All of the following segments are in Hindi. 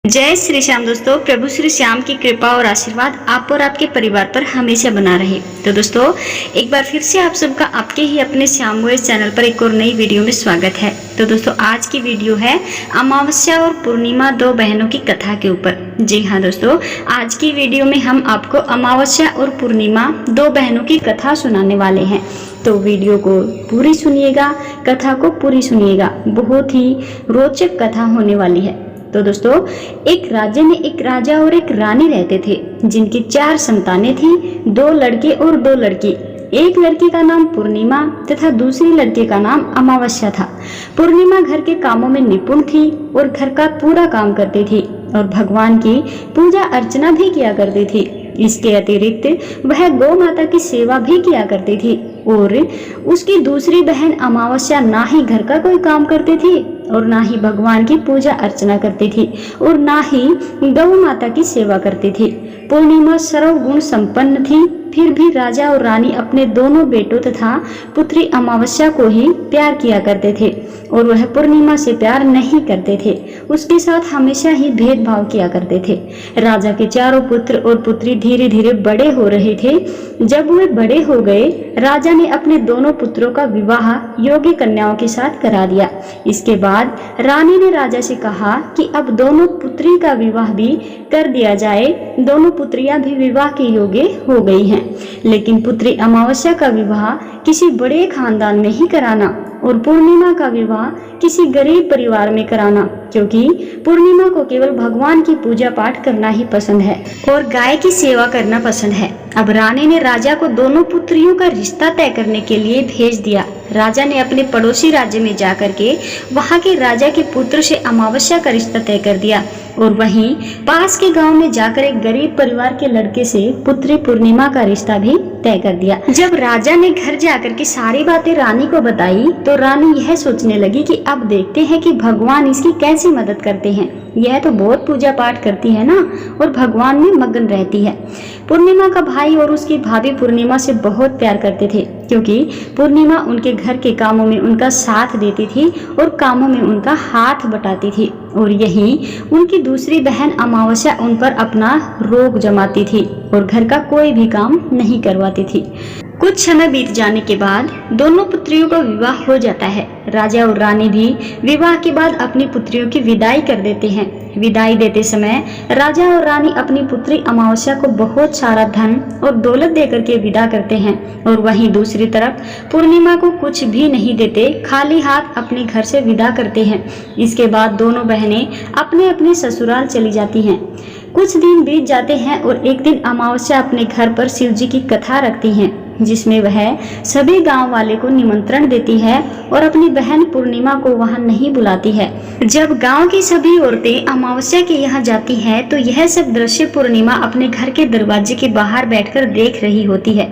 जय श्री श्याम दोस्तों, प्रभु श्री श्याम की कृपा और आशीर्वाद आप और आपके परिवार पर हमेशा बना रहे। तो दोस्तों, एक बार फिर से आप सबका आपके ही अपने श्याम वॉइस चैनल पर एक और नई वीडियो में स्वागत है। तो दोस्तों, आज की वीडियो है अमावस्या और पूर्णिमा दो बहनों की कथा के ऊपर। जी हाँ दोस्तों, आज की वीडियो में हम आपको अमावस्या और पूर्णिमा दो बहनों की कथा सुनाने वाले हैं। तो वीडियो को पूरी सुनिएगा, कथा को पूरी सुनिएगा, बहुत ही रोचक कथा होने वाली है। तो दोस्तों, एक राज्य में एक राजा और एक रानी रहते थे, जिनकी 4 संतानें थी, 2 लड़के और 2 लड़की। एक लड़की का नाम पूर्णिमा तथा दूसरी लड़के का नाम अमावस्या था। पूर्णिमा घर के कामों में निपुण थी और घर का पूरा काम करती थी और भगवान की पूजा अर्चना भी किया करती थी। इसके अतिरिक्त वह गौ माता की सेवा भी किया करती थी और उसकी दूसरी बहन अमावस्या ना ही घर का कोई काम करती थी और ना ही भगवान की पूजा अर्चना करती थी और ना ही गौ माता की सेवा करती थी। पूर्णिमा सर्वगुण संपन्न थी, फिर भी राजा और रानी अपने दोनों बेटों तथा पुत्री अमावस्या को ही प्यार किया करते थे और वह पूर्णिमा से प्यार नहीं करते थे। उसके साथ हमेशा ही भेदभाव किया करते थे। राजा के चारों पुत्र और पुत्री धीरे धीरे बड़े हो रहे थे। जब वे बड़े हो गए, राजा ने अपने दोनों पुत्रों का विवाह योग्य कन्याओं के साथ करा दिया। इसके बाद रानी ने राजा से कहा कि अब दोनों पुत्री का विवाह भी कर दिया जाए। दोनों पुत्रियां भी विवाह के योग्य हो गई हैं, लेकिन पुत्री अमावस्या का विवाह किसी बड़े खानदान में ही कराना और पूर्णिमा का विवाह किसी गरीब परिवार में कराना, क्योंकि पूर्णिमा को केवल भगवान की पूजा पाठ करना ही पसंद है और गाय की सेवा करना पसंद है। अब रानी ने राजा को दोनों पुत्रियों का रिश्ता तय करने के लिए भेज दिया। राजा ने अपने पड़ोसी राज्य में जाकर के वहां के राजा के पुत्र से अमावस्या का रिश्ता तय कर दिया और वहीं पास के गांव में जाकर एक गरीब परिवार के लड़के से पुत्री पूर्णिमा का रिश्ता भी तय कर दिया। जब राजा ने घर जाकर के सारी बातें रानी को बताई तो रानी यह सोचने लगी कि अब देखते हैं कि भगवान इसकी कैसी मदद करते हैं। यह तो बहुत पूजा पाठ करती है ना और भगवान में मगन रहती है। पूर्णिमा का भाई और उसकी भाभी पूर्णिमा से बहुत प्यार करते थे, क्योंकि पूर्णिमा उनके घर के कामों में उनका साथ देती थी और कामों में उनका हाथ बटाती थी और यही उनकी दूसरी बहन अमावस्या उन पर अपना रोब जमाती थी और घर का कोई भी काम नहीं करवाती थी। कुछ समय बीत जाने के बाद दोनों पुत्रियों का विवाह हो जाता है। राजा और रानी भी विवाह के बाद अपनी पुत्रियों की विदाई कर देते हैं। विदाई देते समय राजा और रानी अपनी पुत्री अमावस्या को बहुत सारा धन और दौलत देकर के विदा करते हैं और वहीं दूसरी तरफ पूर्णिमा को कुछ भी नहीं देते, खाली हाथ अपने घर से विदा करते हैं। इसके बाद दोनों बहनें अपने अपने ससुराल चली जाती हैं। कुछ दिन बीत जाते हैं और एक दिन अमावस्या अपने घर पर शिव जी की कथा रखती हैं, जिसमें वह सभी गांव वाले को निमंत्रण देती है और अपनी बहन पूर्णिमा को वहां नहीं बुलाती है। जब गांव की सभी औरतें अमावस्या के यहाँ जाती हैं तो यह सब दृश्य पूर्णिमा अपने घर के दरवाजे के बाहर बैठकर देख रही होती है।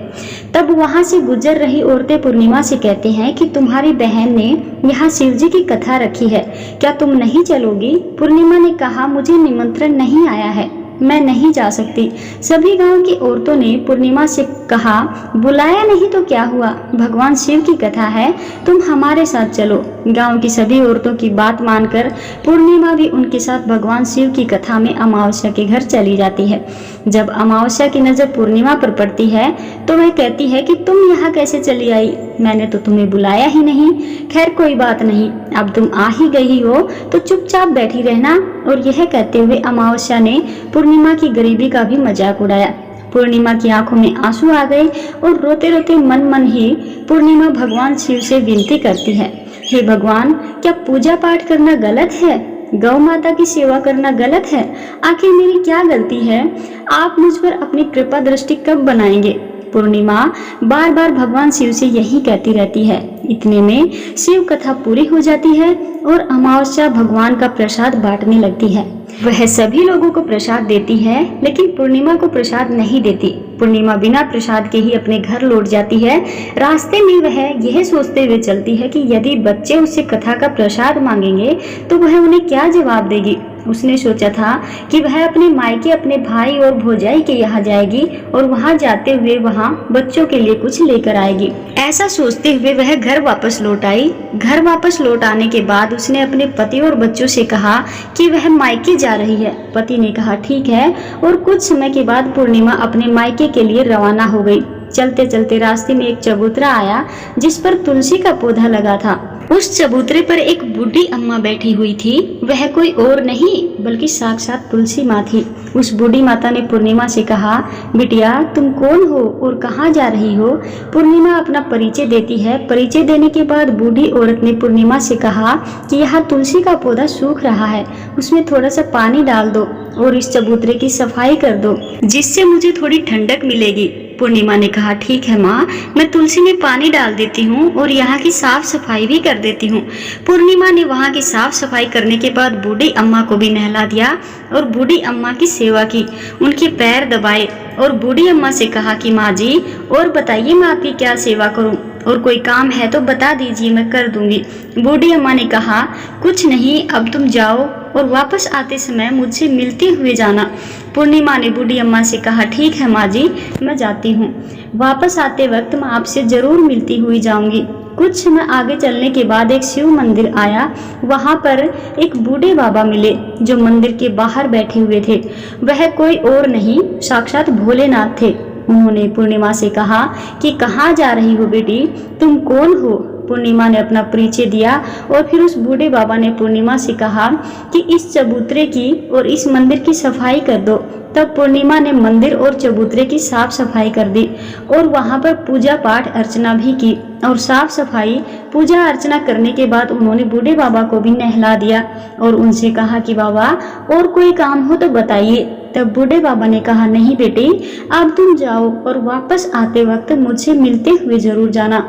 तब वहां से गुजर रही औरतें पूर्णिमा से कहते हैं कि तुम्हारी बहन ने यहाँ शिव जी की कथा रखी है, क्या तुम नहीं चलोगी? पूर्णिमा ने कहा, मुझे निमंत्रण नहीं आया है, मैं नहीं जा सकती। सभी गांव की औरतों ने पूर्णिमा से कहा, बुलाया नहीं तो क्या हुआ, भगवान शिव की कथा है, तुम हमारे साथ चलो। गांव की सभी औरतों की बात मानकर पूर्णिमा भी उनके साथ भगवान शिव की कथा में अमावस्या के घर चली जाती है। जब अमावस्या की नजर पूर्णिमा पर पड़ती है तो वह कहती है कि तुम यहाँ कैसे चली आई, मैंने तो तुम्हें बुलाया ही नहीं। खैर कोई बात नहीं, अब तुम आ ही गई हो तो चुपचाप बैठी रहना। और यह कहते हुए अमावस्या ने पूर्णिमा की गरीबी का भी मजाक उड़ाया। पूर्णिमा की आंखों में आंसू आ गए और रोते रोते मन मन ही पूर्णिमा भगवान शिव से विनती करती है, हे भगवान, क्या पूजा पाठ करना गलत है? गौ माता की सेवा करना गलत है? आखिर मेरी क्या गलती है? आप मुझ पर अपनी कृपा दृष्टि कब बनाएंगे? पूर्णिमा बार बार भगवान शिव से यही कहती रहती है। इतने में शिव कथा पूरी हो जाती है और अमावस्या भगवान का प्रसाद बांटने लगती है। वह सभी लोगों को प्रसाद देती है, लेकिन पूर्णिमा को प्रसाद नहीं देती। पूर्णिमा बिना प्रसाद के ही अपने घर लौट जाती है। रास्ते में वह यह सोचते हुए चलती है कि यदि बच्चे उससे कथा का प्रसाद मांगेंगे तो वह उन्हें क्या जवाब देगी उसने सोचा था कि वह अपने मायके अपने भाई और भौजाई के यहाँ जाएगी और वहाँ जाते हुए वहाँ बच्चों के लिए कुछ लेकर आएगी। ऐसा सोचते हुए वह घर वापस लौट आई। घर वापस लौट आने के बाद उसने अपने पति और बच्चों से कहा कि वह मायके जा रही है। पति ने कहा ठीक है, और कुछ समय के बाद पूर्णिमा अपने मायके के लिए रवाना हो गई। चलते चलते रास्ते में एक चबूतरा आया जिस पर तुलसी का पौधा लगा था। उस चबूतरे पर एक बूढ़ी अम्मा बैठी हुई थी। वह कोई और नहीं बल्कि साक्षात तुलसी माँ थी। उस बूढ़ी माता ने पूर्णिमा से कहा, बिटिया तुम कौन हो और कहाँ जा रही हो? पूर्णिमा अपना परिचय देती है। परिचय देने के बाद बूढ़ी औरत ने पूर्णिमा से कहा कि यहाँ तुलसी का पौधा सूख रहा है, उसमें थोड़ा सा पानी डाल दो और इस चबूतरे की सफाई कर दो, जिससे मुझे थोड़ी ठंडक मिलेगी। पूर्णिमा ने कहा ठीक है माँ, मैं तुलसी में पानी डाल देती हूँ और यहाँ की साफ सफाई भी कर देती हूँ। पूर्णिमा ने वहाँ की साफ सफाई करने के बाद बूढ़ी अम्मा को भी नहला दिया और बूढ़ी अम्मा की सेवा की, उनके पैर दबाए और बूढ़ी अम्मा से कहा कि माँ जी और बताइए मैं आपकी क्या सेवा करूँ, और कोई काम है तो बता दीजिए मैं कर दूंगी। बूढ़ी अम्मा ने कहा कुछ नहीं, अब तुम जाओ और वापस आते समय मुझसे मिलते हुए जाना। पूर्णिमा ने बूढ़ी अम्मा से कहा ठीक है माँ जी, मैं जाती हूँ। वापस आते वक्त मैं आपसे जरूर मिलती हुई जाऊंगी। कुछ समय आगे चलने के बाद एक शिव मंदिर आया। वहाँ पर एक बूढ़े बाबा मिले जो मंदिर के बाहर बैठे हुए थे। वह कोई और नहीं साक्षात भोलेनाथ थे। उन्होंने पूर्णिमा से कहा कि कहाँ जा रही हो बेटी, तुम कौन हो? पूर्णिमा ने अपना परिचय दिया और फिर उस बूढ़े बाबा ने पूर्णिमा से कहा कि इस चबूतरे की और इस मंदिर की सफाई कर दो। तब पूर्णिमा ने मंदिर और चबूतरे की साफ सफाई कर दी और वहां पर पूजा पाठ अर्चना भी की। और साफ सफाई पूजा अर्चना करने के बाद उन्होंने बूढ़े बाबा को भी नहला दिया और उनसे कहा कि बाबा और कोई काम हो तो बताइए। तब बूढ़े बाबा ने कहा नहीं बेटी, अब तुम जाओ और वापस आते वक्त मुझसे मिलते हुए जरूर जाना।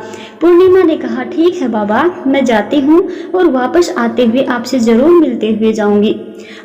पूर्णिमा ने कहा ठीक है बाबा, मैं जाती हूँ और वापस आते हुए आपसे जरूर मिलते हुए जाऊंगी।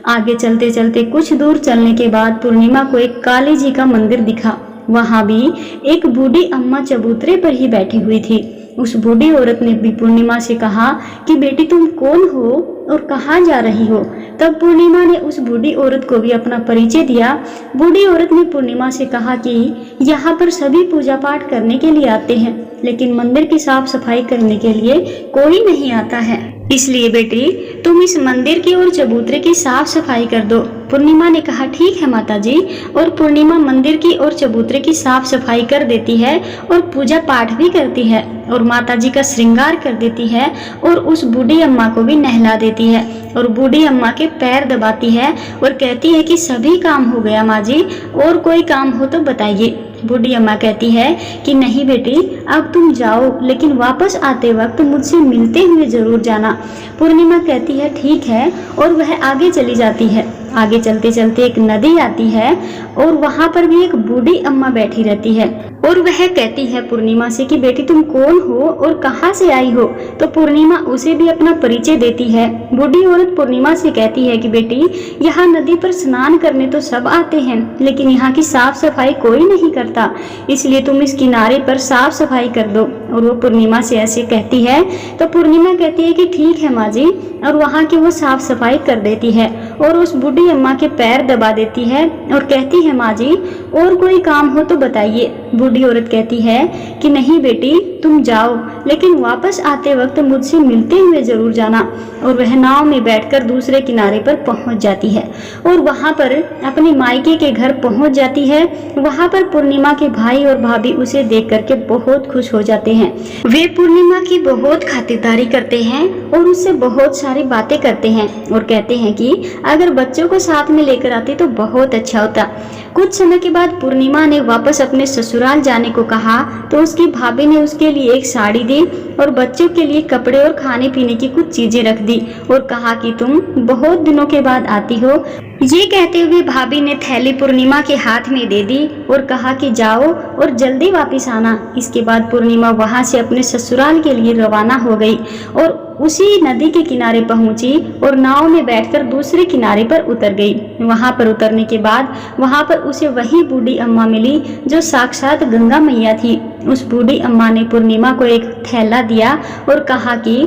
आगे चलते चलते कुछ दूर चलने के बाद पूर्णिमा को एक काली जी का मंदिर दिखा। वहाँ भी एक बूढ़ी अम्मा चबूतरे पर ही बैठी हुई थी। उस बूढ़ी औरत ने भी पूर्णिमा से कहा कि बेटी तुम कौन हो और कहाँ जा रही हो? तब पूर्णिमा ने उस बूढ़ी औरत को भी अपना परिचय दिया। बूढ़ी औरत ने पूर्णिमा से कहा कि यहाँ पर सभी पूजा पाठ करने के लिए आते हैं, लेकिन मंदिर की साफ सफाई करने के लिए कोई नहीं आता है, इसलिए बेटी तुम इस मंदिर की और चबूतरे की साफ सफाई कर दो। पूर्णिमा ने कहा ठीक है माताजी, और पूर्णिमा मंदिर की और चबूतरे की साफ सफाई कर देती है और पूजा पाठ भी करती है और माताजी का श्रृंगार कर देती है और उस बूढ़ी अम्मा को भी नहला देती है और बूढ़ी अम्मा के पैर दबाती है और कहती है कि सभी काम हो गया माँ जी, और कोई काम हो तो बताइए। बूढ़ी अम्मा कहती है कि नहीं बेटी, अब तुम जाओ, लेकिन वापस आते वक्त मुझसे मिलते हुए जरूर जाना। पूर्णिमा कहती है ठीक है, और वह आगे चली जाती है। आगे चलते चलते एक नदी आती है और वहाँ पर भी एक बूढ़ी अम्मा बैठी रहती है और वह कहती है पूर्णिमा से कि बेटी तुम कौन हो और कहाँ से आई हो? तो पूर्णिमा उसे भी अपना परिचय देती है। बूढ़ी औरत पूर्णिमा से कहती है कि बेटी यहाँ नदी पर स्नान करने तो सब आते हैं, लेकिन यहाँ की साफ सफाई कोई नहीं करता, इसलिए तुम इस किनारे पर साफ सफाई कर दो। और वो पूर्णिमा से ऐसे कहती है तो पूर्णिमा कहती है कि ठीक है माँ जी, और वहाँ की वो साफ सफाई कर देती है और उस बूढ़ी अम्मा के पैर दबा देती है और कहती है माँ जी और कोई काम हो तो बताइए। बूढ़ी औरत कहती है कि नहीं बेटी तुम जाओ, लेकिन वापस आते वक्त मुझसे मिलते हुए जरूर जाना। और वह नाव में बैठकर दूसरे किनारे पर पहुंच जाती है और वहां पर अपने मायके के घर पहुंच जाती है। वहां पर पूर्णिमा के भाई और भाभी उसे देख करके बहुत खुश हो जाते हैं। वे पूर्णिमा की बहुत खातिरदारी करते हैं और उससे बहुत सारी बातें करते हैं और कहते हैं कि अगर बच्चों को साथ में लेकर आते तो बहुत अच्छा होता। कुछ समय के बाद पूर्णिमा ने वापस अपने ससुराल जाने को कहा तो उसकी भाभी ने उसके लिए एक साड़ी दी और बच्चों के लिए कपड़े और खाने पीने की कुछ चीजें रख दी और कहा कि तुम बहुत दिनों के बाद आती हो। ये कहते हुए भाभी ने थैली पूर्णिमा के हाथ में दे दी और कहा कि जाओ और जल्दी वापस आना। इसके बाद पूर्णिमा वहां से अपने ससुराल के लिए रवाना हो गई और उसी नदी के किनारे पहुंची और नाव में बैठकर दूसरे किनारे पर उतर गई। वहां पर उतरने के बाद वहां पर उसे वही बूढ़ी अम्मा मिली जो साक्षात गंगा मैया थी। उस बूढ़ी अम्मा ने पूर्णिमा को एक थैला दिया और कहा कि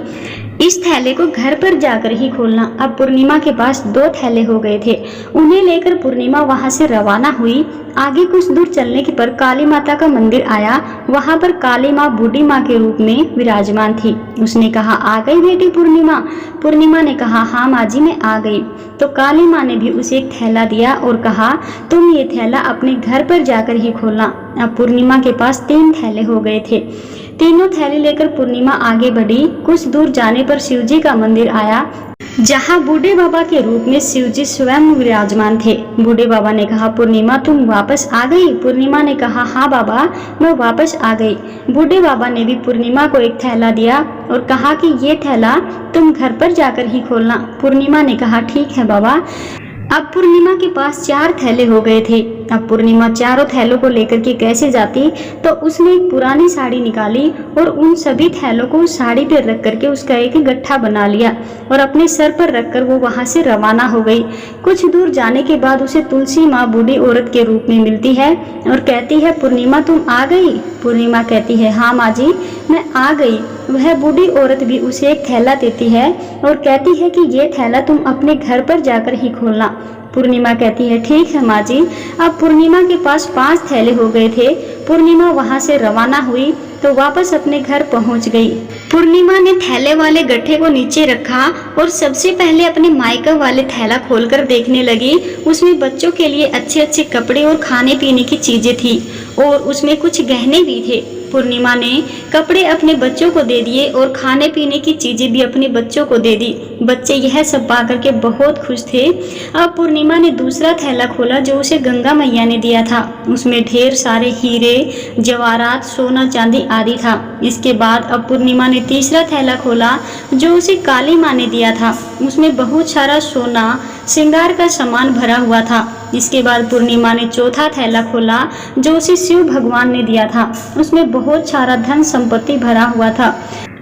इस थैले को घर पर जाकर ही खोलना। अब पूर्णिमा के पास 2 थैले हो गए थे। उन्हें लेकर पूर्णिमा वहां से रवाना हुई। आगे कुछ दूर चलने के पर काली माता का मंदिर आया। वहां पर काली माँ बूढ़ी माँ के रूप में विराजमान थी। उसने कहा, आ गई बेटी पूर्णिमा? पूर्णिमा ने कहा, हाँ माँ जी मैं आ गई। तो काली माँ ने भी उसे एक थैला दिया और कहा, तुम ये थैला अपने घर पर जाकर ही खोलना। अब पूर्णिमा के पास 3 थैले हो गए थे। तीनों थैले लेकर पूर्णिमा आगे बढ़ी। कुछ दूर जाने पर शिवजी का मंदिर आया, जहाँ बूढ़े बाबा के रूप में शिवजी स्वयं विराजमान थे। बूढ़े बाबा ने कहा, पूर्णिमा तुम वापस आ गई? पूर्णिमा ने कहा, हाँ बाबा मैं वापस आ गई। बूढ़े बाबा ने भी पूर्णिमा को एक थैला दिया और कहा कि ये थैला तुम घर पर जाकर ही खोलना। पूर्णिमा ने कहा, ठीक है बाबा। अब पूर्णिमा के पास 4 थैले हो गए थे। अब पूर्णिमा चारों थैलों को लेकर के कैसे जाती, तो उसने एक पुरानी साड़ी निकाली और उन सभी थैलों को उस साड़ी पर रख करके उसका एक गट्ठा बना लिया और अपने सर पर रखकर वो वहां से रवाना हो गई। कुछ दूर जाने के बाद उसे तुलसी माँ बूढ़ी औरत के रूप में मिलती है और कहती है, पूर्णिमा तुम आ गई? पूर्णिमा कहती है, हाँ माँ जी मैं आ गई। वह बूढ़ी औरत भी उसे एक थैला देती है और कहती है कि ये थैला तुम अपने घर पर जाकर ही खोलना। पूर्णिमा कहती है, ठीक है माँ जी। अब पूर्णिमा के पास 5 थैले हो गए थे। पूर्णिमा वहां से रवाना हुई तो वापस अपने घर पहुंच गई। पूर्णिमा ने थैले वाले गट्ठे को नीचे रखा और सबसे पहले अपने मायका वाले थैला खोलकर देखने लगी। उसमें बच्चों के लिए अच्छे अच्छे कपड़े और खाने पीने की चीजें थी और उसमें कुछ गहने भी थे। पूर्णिमा ने कपड़े अपने बच्चों को दे दिए और खाने पीने की चीजें भी अपने बच्चों को दे दी। बच्चे यह सब पाकर के बहुत खुश थे। अब पूर्णिमा ने दूसरा थैला खोला जो उसे गंगा मैया ने दिया था। उसमें ढेर सारे हीरे जवाहरात सोना चांदी आदि था। इसके बाद अब पूर्णिमा ने तीसरा थैला खोला जो उसे काली माँ ने दिया था। उसमें बहुत सारा सोना श्रृंगार का सामान भरा हुआ था। इसके बाद पूर्णिमा ने चौथा थैला खोला जो उसे शिव भगवान ने दिया था। उसमें बहुत सारा धन संपत्ति भरा हुआ था।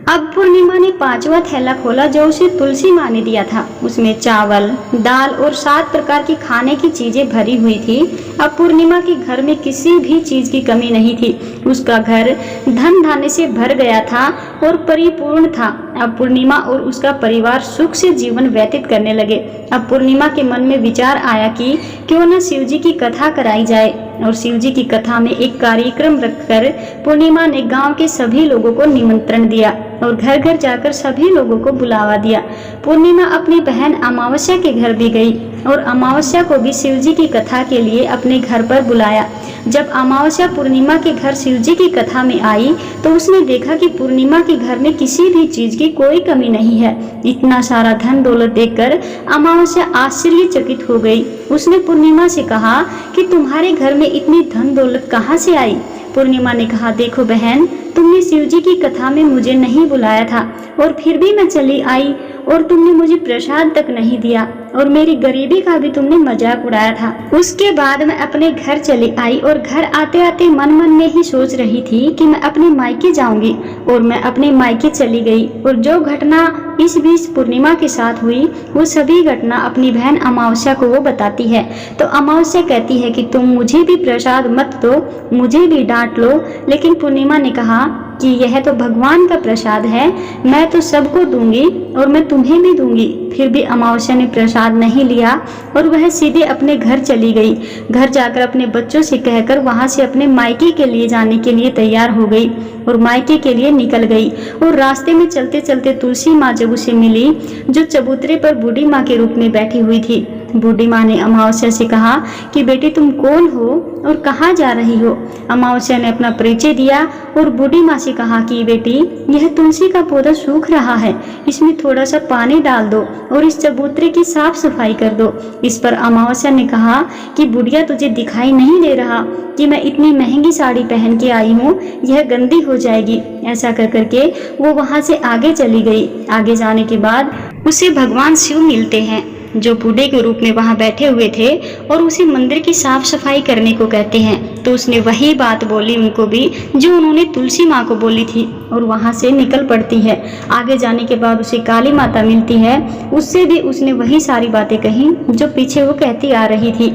अब पूर्णिमा ने 5वां थैला खोला जो उसे तुलसी माँ ने दिया था। उसमें चावल दाल और 7 प्रकार की खाने की चीजें भरी हुई थी। अब पूर्णिमा के घर में किसी भी चीज की कमी नहीं थी। उसका घर धन धान्य से भर गया था और परिपूर्ण था। अब पूर्णिमा और उसका परिवार सुख से जीवन व्यतीत करने लगे। अब पूर्णिमा के मन में विचार आया कि क्यों न शिवजी की कथा कराई जाए और शिवजी की कथा में एक कार्यक्रम रखकर पूर्णिमा ने गांव के सभी लोगों को निमंत्रण दिया और घर घर जाकर सभी लोगों को बुलावा दिया। पूर्णिमा अपनी बहन अमावस्या के घर भी गई और अमावस्या को भी शिवजी की कथा के लिए अपने घर पर बुलाया। जब अमावस्या पूर्णिमा के घर शिवजी की कथा में आई तो उसने देखा कि पूर्णिमा के घर में किसी भी चीज की कोई कमी नहीं है। इतना सारा धन दौलत देखकर अमावस्या आश्चर्यचकित हो गई। उसने पूर्णिमा से कहा कि तुम्हारे घर में इतनी धन दौलत कहाँ से आई? पूर्णिमा ने कहा, देखो बहन, तुमने शिवजी की कथा में मुझे नहीं बुलाया था और फिर भी मैं चली आई और तुमने मुझे प्रसाद तक नहीं दिया और मेरी गरीबी का भी तुमने मजाक उड़ाया था। उसके बाद मैं अपने घर चली आई और घर आते आते मन मन में ही सोच रही थी कि मैं अपने मायके जाऊंगी और मैं अपने मायके चली गई और जो घटना इस बीच पूर्णिमा के साथ हुई वो सभी घटना अपनी बहन अमावस्या को वो बताती है। तो अमावस्या कहती है कि तुम मुझे भी प्रसाद मत दो, मुझे भी डांट लो, लेकिन पूर्णिमा ने कहा कि यह तो भगवान का प्रसाद है, मैं तो सबको दूंगी और मैं तुम्हें भी दूंगी। फिर भी अमावस्या ने प्रसाद नहीं लिया और वह सीधे अपने घर चली गई। घर जाकर अपने बच्चों से कहकर वहां से अपने मायके के लिए जाने के लिए तैयार हो गई और मायके के लिए निकल गई। और रास्ते में चलते चलते तुलसी माँ जब उसे मिली जो चबूतरे पर बूढ़ी माँ के रूप में बैठी हुई थी। बूढ़ी माँ ने अमावस्या से कहा कि बेटी तुम कौन हो और कहाँ जा रही हो? अमावस्या ने अपना परिचय दिया और बूढ़ी माँ से कहा कि बेटी यह तुलसी का पौधा सूख रहा है, इसमें थोड़ा सा पानी डाल दो और इस चबूतरे की साफ सफाई कर दो। इस पर अमावस्या ने कहा कि बुढ़िया तुझे दिखाई नहीं दे रहा कि मैं इतनी महंगी साड़ी पहन के आई हूँ, यह गंदी हो जाएगी। ऐसा कर करके वो वहाँ से आगे चली गई। आगे जाने के बाद उसे भगवान शिव मिलते हैं जो बूढ़े के रूप में वहां बैठे हुए थे और उसे मंदिर की साफ सफाई करने को कहते हैं। तो उसने वही बात बोली उनको भी जो उन्होंने तुलसी माँ को बोली थी और वहां से निकल पड़ती है। आगे जाने के बाद उसे काली माता मिलती है, उससे भी उसने वही सारी बातें कही जो पीछे वो कहती आ रही थी।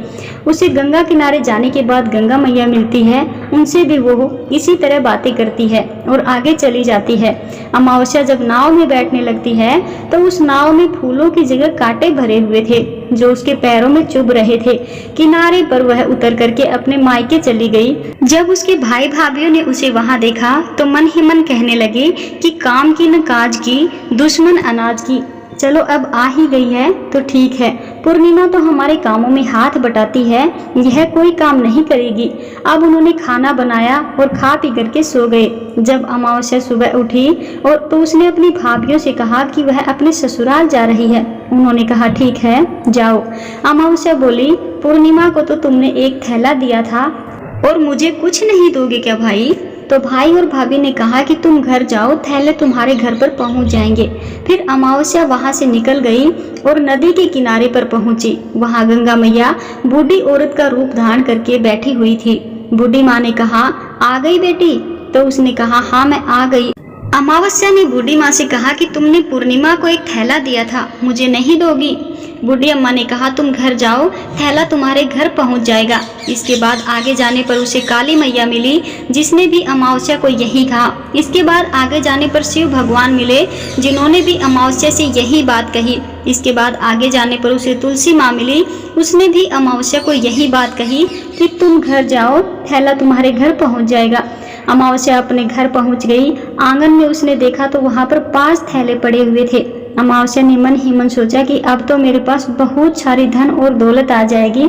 उसे गंगा किनारे जाने के बाद गंगा मैया मिलती है, उनसे भी वो इसी तरह बातें करती है और आगे चली जाती है। अमावस्या जब नाव में बैठने लगती है तो उस नाव में फूलों की जगह कांटे भरे हुए थे जो उसके पैरों में चुभ रहे थे। किनारे पर वह उतर करके अपने मायके चली गई। जब उसके भाई भाभीओं ने उसे वहां देखा तो मन ही मन कहने लगे कि काम की न काज की, दुश्मन अनाज की। चलो अब आ ही गई है तो ठीक है, पूर्णिमा तो हमारे कामों में हाथ बटाती है, यह कोई काम नहीं करेगी। अब उन्होंने खाना बनाया और खा पी करके सो गए। जब अमावस्या सुबह उठी और तो उसने अपनी भाभीयों से कहा कि वह अपने ससुराल जा रही है। उन्होंने कहा ठीक है जाओ। अमावस्या बोली, पूर्णिमा को तो तुमने एक थैला दिया था और मुझे कुछ नहीं दोगे क्या भाई? तो भाई और भाभी ने कहा कि तुम घर जाओ, थैले तुम्हारे घर पर पहुंच जाएंगे। फिर अमावस्या वहां से निकल गई और नदी के किनारे पर पहुंची। वहां गंगा मैया बूढ़ी औरत का रूप धारण करके बैठी हुई थी। बूढ़ी माँ ने कहा, आ गई बेटी? तो उसने कहा, हाँ मैं आ गई। अमावस्या ने बूढ़ी माँ से कहा कि तुमने पूर्णिमा को एक थैला दिया था, मुझे नहीं दोगी? बूढ़ी अम्मा ने कहा, तुम घर जाओ, थैला तुम्हारे घर पहुंच जाएगा। इसके बाद आगे जाने पर उसे काली मैया मिली, जिसने भी अमावस्या को यही कहा। इसके बाद आगे जाने पर शिव भगवान मिले, जिन्होंने भी अमावस्या से यही बात कही। इसके बाद आगे जाने पर उसे तुलसी माँ मिली, उसने भी अमावस्या को यही बात कही कि तुम घर जाओ, थैला तुम्हारे घर पहुँच जाएगा। अमावस्या अपने घर पहुंच गई। आंगन में उसने देखा तो वहां पर 5 थैले पड़े हुए थे। अमावस्या ने मन ही मन सोचा कि अब तो मेरे पास बहुत सारी धन और दौलत आ जाएगी।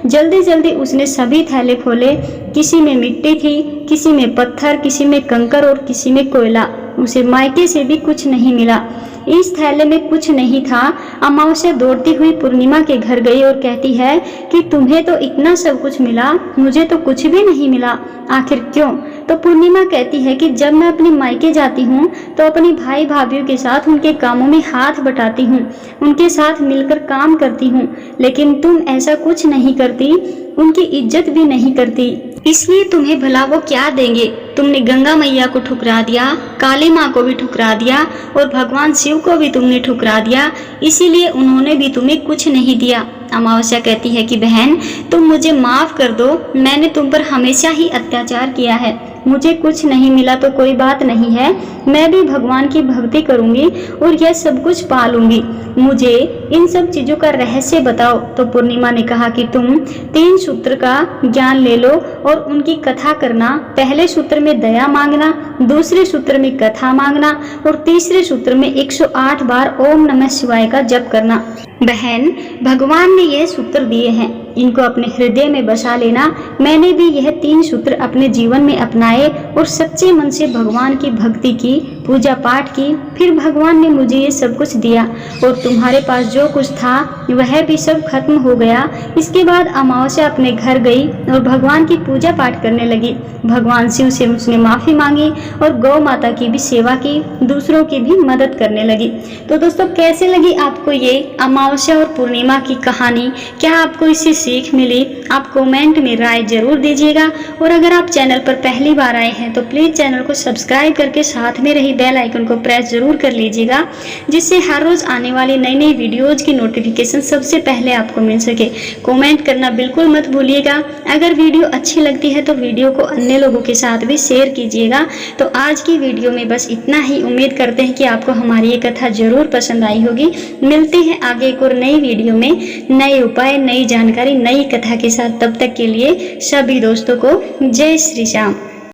जल्दी जल्दी उसने सभी थैले खोले। किसी में मिट्टी थी, किसी में पत्थर, किसी में कंकर और किसी में कोयला। उसे मायके से भी कुछ नहीं मिला। इस थैले में कुछ नहीं था। अमावस्या दौड़ती हुई पूर्णिमा के घर गई और कहती है कि तुम्हें तो इतना सब कुछ मिला, मुझे तो कुछ भी नहीं मिला, आखिर क्यों? तो पूर्णिमा कहती है कि जब मैं अपने मायके जाती हूँ तो अपनी भाई भाभीयों के साथ उनके कामों में हाथ बटाती हूँ, उनके साथ मिलकर काम करती हूँ, लेकिन तुम ऐसा कुछ नहीं करती, उनकी इज्जत भी नहीं करती, इसलिए तुम्हें भला वो क्या देंगे? तुमने गंगा मैया को ठुकरा दिया, काली माँ को भी ठुकरा दिया और भगवान शिव को भी तुमने ठुकरा दिया, इसीलिए उन्होंने भी तुम्हें कुछ नहीं दिया। अमावस्या कहती है कि बहन तुम मुझे माफ कर दो, मैंने तुम पर हमेशा ही अत्याचार किया है, मुझे कुछ नहीं मिला तो कोई बात नहीं है, मैं भी भगवान की भक्ति करूंगी और यह सब कुछ पा लूंगी, मुझे इन सब चीजों का रहस्य बताओ। तो पूर्णिमा ने कहा कि तुम 3 सूत्र का ज्ञान ले लो और उनकी कथा करना। पहले सूत्र में दया मांगना, दूसरे सूत्र में कथा मांगना और तीसरे सूत्र में 108 बार ओम नमः शिवाय का जप करना। बहन भगवान ने यह सूत्र दिए हैं, इनको अपने हृदय में बसा लेना। मैंने भी यह 3 सूत्र अपने जीवन में अपनाए और सच्चे मन से भगवान की भक्ति की, पूजा पाठ की, फिर भगवान ने मुझे ये सब कुछ दिया और तुम्हारे पास जो कुछ था वह भी सब खत्म हो गया। इसके बाद अमावस्या अपने घर गई और भगवान की पूजा पाठ करने लगी। भगवान शिव से उसने माफी मांगी और गौ माता की भी सेवा की, दूसरों की भी मदद करने लगी। तो दोस्तों कैसे लगी आपको ये अमावस्या और पूर्णिमा की कहानी? क्या आपको इससे सीख मिली? आप कमेंट में राय जरूर दीजिएगा और अगर आप चैनल पर पहली बार आए हैं तो प्लीज चैनल को सब्सक्राइब करके साथ में रही बेल आइकन को प्रेस जरूर कर लीजिएगा, जिससे हर रोज आने वाली नई नई वीडियोज की नोटिफिकेशन सबसे पहले आपको मिल सके। कमेंट करना बिल्कुल मत भूलिएगा। अगर वीडियो अच्छी लगती है तो वीडियो को अन्य लोगों के साथ भी शेयर कीजिएगा। तो आज की वीडियो में बस इतना ही। उम्मीद करते हैं कि आपको हमारी ये कथा जरूर पसंद आई होगी। मिलते हैं आगे एक और नई वीडियो में नए उपाय, नई जानकारी, नई कथा के साथ। तब तक के लिए सभी दोस्तों को जय श्री श्याम।